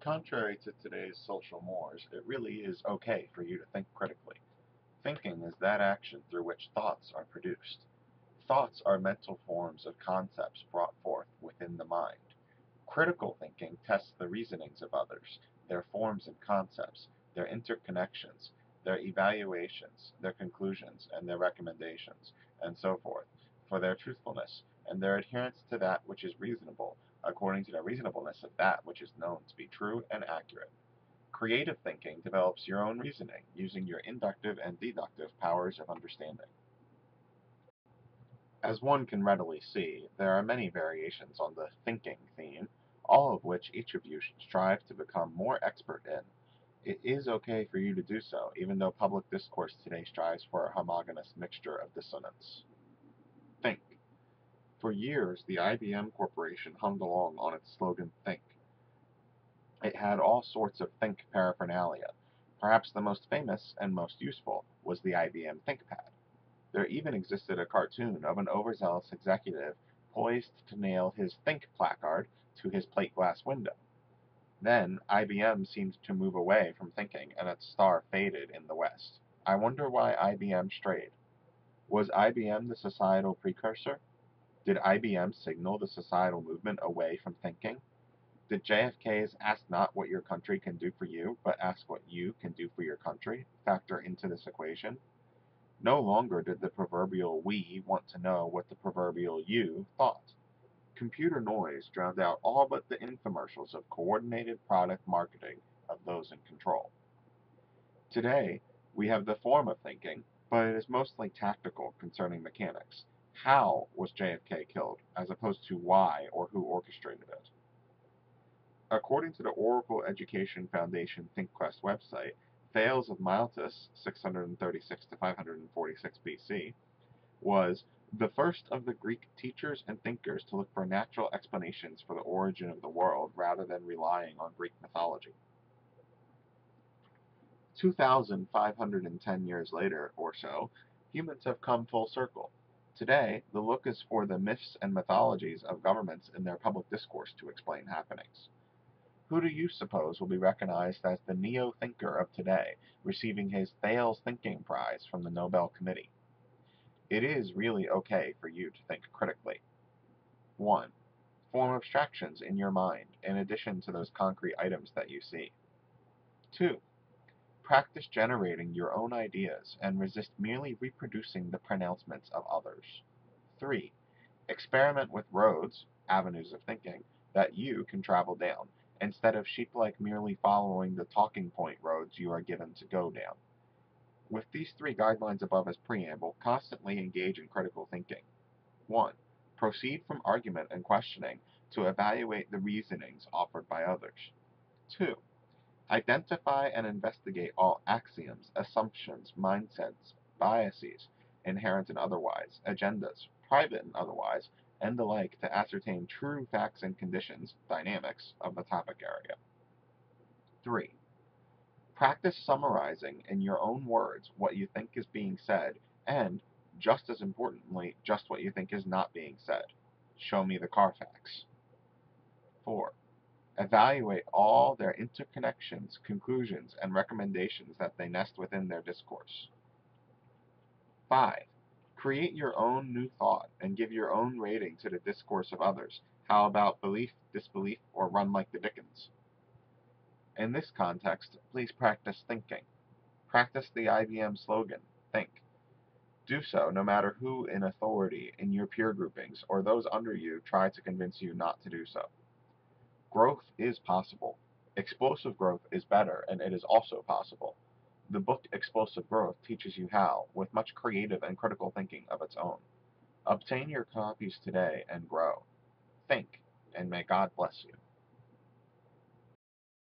Contrary to today's social mores, it really is okay for you to think critically. Thinking is that action through which thoughts are produced. Thoughts are mental forms of concepts brought forth within the mind. Critical thinking tests the reasonings of others, their forms and concepts, their interconnections, their evaluations, their conclusions, and their recommendations, and so forth, for their truthfulness, and their adherence to that which is reasonable, according to the reasonableness of that which is known to be true and accurate. Creative thinking develops your own reasoning, using your inductive and deductive powers of understanding. As one can readily see, there are many variations on the thinking theme, all of which each of you should strive to become more expert in. It is okay for you to do so, even though public discourse today strives for a homogeneous mixture of dissonance. Think. For years, the IBM Corporation hummed along on its slogan, Think. It had all sorts of think paraphernalia. Perhaps the most famous and most useful was the IBM ThinkPad. There even existed a cartoon of an overzealous executive poised to nail his Think placard to his plate glass window. Then IBM seemed to move away from thinking, and its star faded in the West. I wonder why IBM strayed. Was IBM the societal precursor? Did IBM signal the societal movement away from thinking? Did JFK's "ask not what your country can do for you, but ask what you can do for your country" factor into this equation? No longer did the proverbial "we" want to know what the proverbial "you" thought. Computer noise drowned out all but the infomercials of coordinated product marketing of those in control. Today, we have the form of thinking, but it is mostly tactical concerning mechanics. How was JFK killed, as opposed to why or who orchestrated it? According to the Oracle Education Foundation ThinkQuest website, Thales of Miletus, 636 to 546 BC, was the first of the Greek teachers and thinkers to look for natural explanations for the origin of the world rather than relying on Greek mythology. 2,510 years later or so, humans have come full circle. Today, the look is for the myths and mythologies of governments in their public discourse to explain happenings. Who do you suppose will be recognized as the neo-thinker of today, receiving his Thales Thinking Prize from the Nobel Committee? It is really okay for you to think critically. 1. Form abstractions in your mind, in addition to those concrete items that you see. 2. Practice generating your own ideas and resist merely reproducing the pronouncements of others. 3. Experiment with roads, avenues of thinking, that you can travel down, instead of sheep-like merely following the talking point roads you are given to go down. With these three guidelines above as preamble, constantly engage in critical thinking. 1. Proceed from argument and questioning to evaluate the reasonings offered by others. 2. Identify and investigate all axioms, assumptions, mindsets, biases, inherent and otherwise, agendas, private and otherwise, and the like to ascertain true facts and conditions, dynamics, of the topic area. 3. Practice summarizing in your own words what you think is being said and, just as importantly, just what you think is not being said. Show me the Carfax. 4. Evaluate all their interconnections, conclusions, and recommendations that they nest within their discourse. 5. Create your own new thought and give your own rating to the discourse of others. How about belief, disbelief, or run like the Dickens? In this context, please practice thinking. Practice the IBM slogan, think. Do so no matter who in authority in your peer groupings or those under you try to convince you not to do so. Growth is possible. Explosive growth is better, and it is also possible. The book Explosive Growth teaches you how, with much creative and critical thinking of its own. Obtain your copies today and grow. Think, and may God bless you.